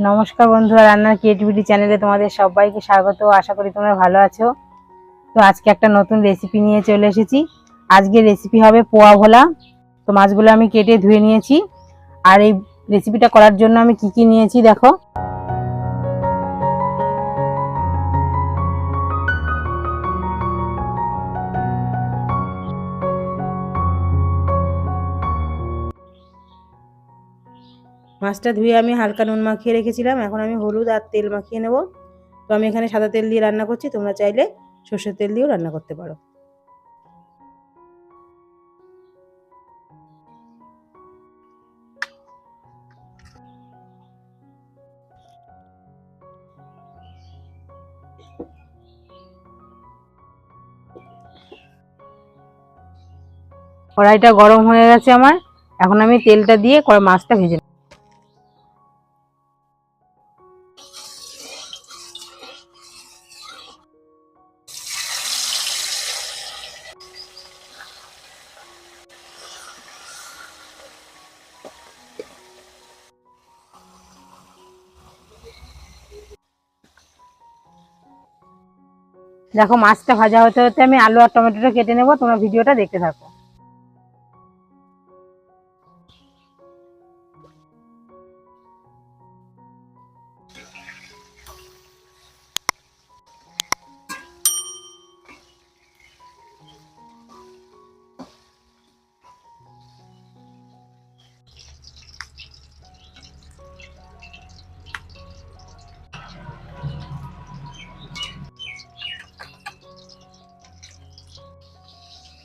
নমস্কার বন্ধুরা, রান্নার ক্রিয়েটিভিটি চ্যানেলে তোমাদের সবাইকে স্বাগত। আশা করি তোমরা ভালো আছো। তো আজকে একটা নতুন রেসিপি নিয়ে চলে এসেছি। আজকের রেসিপি হবে পোয়া ভোলা। তো মাছগুলো আমি কেটে ধুয়ে নিয়েছি। আর এই রেসিপিটা করার জন্য আমি কি কি নিয়েছি দেখো। মাছটা ধুয়ে আমি হালকা নুন মাখিয়ে রেখেছিলাম। এখন আমি হলুদ আর তেল মাখিয়ে নেব। তো আমি এখানে সাদা তেল দিয়ে রান্না করছি, তোমরা চাইলে সর্ষের তেল দিয়েও রান্না করতে পারো। কড়াইটা গরম হয়ে গেছে আমার। এখন আমি তেলটা দিয়ে মাছটা ভেজে নেব। দেখো মাছটা ভাজা হতে হতে আমি আলু আর টমেটোটা কেটে নেব, তোমরা ভিডিওটা দেখতে থাকো।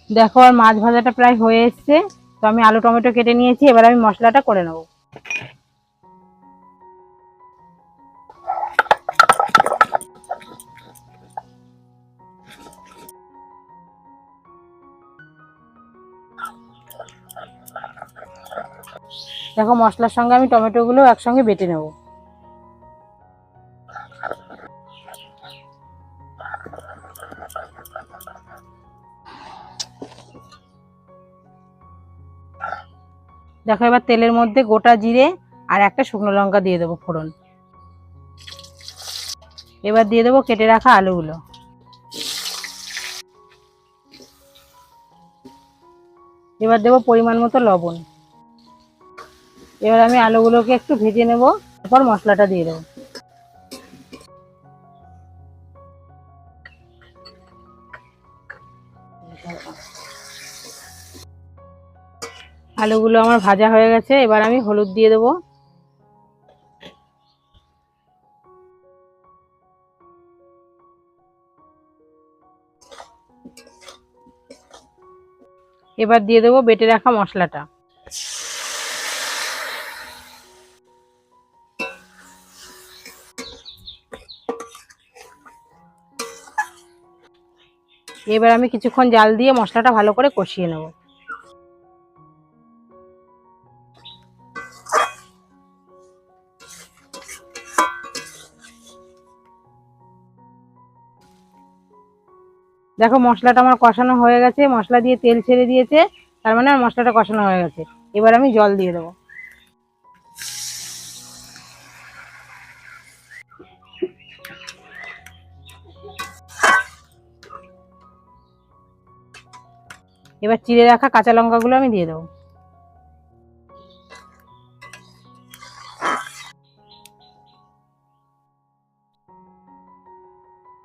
দেখো আর মাছ ভাজাটা প্রায় হয়ে এসছে। তো আমি আলু টমেটো কেটে নিয়েছি, এবার আমি মশলাটা করে নেব। দেখো মশলার সঙ্গে আমি টমেটোগুলো একসঙ্গে বেটে নেব। দেখো এবার তেলের মধ্যে গোটা জিরে আর একটা শুকনো লঙ্কা দিয়ে দেবো ফোড়ন। এবার দিয়ে দেবো কেটে রাখা আলুগুলো। এবার দেবো পরিমাণ মতো লবণ। এবার আমি আলুগুলোকে একটু ভেজে নেব, তারপর মশলাটা দিয়ে দেবো। আলুগুলো আমার ভাজা হয়ে গেছে, এবার আমি হলুদ দিয়ে দেবো। এবার দিয়ে দেবো বেটে রাখা মশলাটা। এবার আমি কিছুক্ষণ জাল দিয়ে মশলাটা ভালো করে কষিয়ে নেব। দেখো মশলাটা আমার কষানো হয়ে গেছে, মশলা দিয়ে তেল ছেড়ে দিয়েছে, তার মানে আমার মশলাটা কষানো হয়ে গেছে। এবার আমি জল দিয়ে দেবো। এবার চিড়ে রাখা কাঁচা লঙ্কাগুলো আমি দিয়ে দেবো।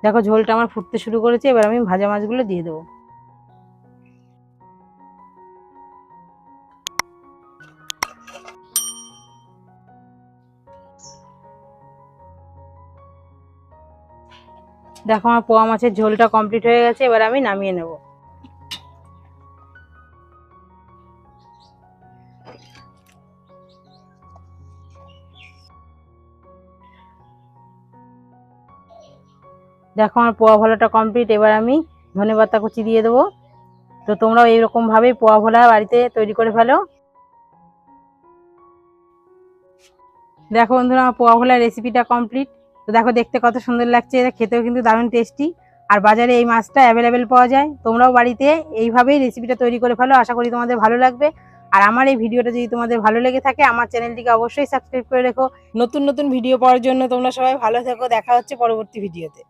দেখো ঝোলটা আমার ফুটতে শুরু করেছে, এবার আমি ভাজা মাছগুলো দিয়ে দেবো। দেখো আমার পোয়া মাছের ঝোলটা কমপ্লিট হয়ে গেছে, এবার আমি নামিয়ে নেব। দেখো আমার পোয়া ভোলাটা কমপ্লিট, এবার আমি ধনেপাতা কুচি দিয়ে দেবো। তো তোমরাও এইরকম ভাবে পোয়া ভোলা বাড়িতে তৈরি করে ফেলো। দেখো বন্ধুরা আমার পোয়া ভোলা রেসিপিটা কমপ্লিট। তো দেখো দেখতে কত সুন্দর লাগছে, এটা খেতেও কিন্তু দারুণ টেস্টি। আর বাজারে এই মাছটা অ্যাভেলেবেল পাওয়া যায়। তোমরাও বাড়িতে এইভাবেই রেসিপিটা তৈরি করে ফেলো, আশা করি তোমাদের ভালো লাগবে। আর আমার এই ভিডিওটা যদি তোমাদের ভালো লেগে থাকে আমার চ্যানেলটিকে অবশ্যই সাবস্ক্রাইব করে রেখো। নতুন নতুন ভিডিও পাওয়ার জন্য তোমরা সবাই ভালো থেকো। দেখা হচ্ছে পরবর্তী ভিডিওতে।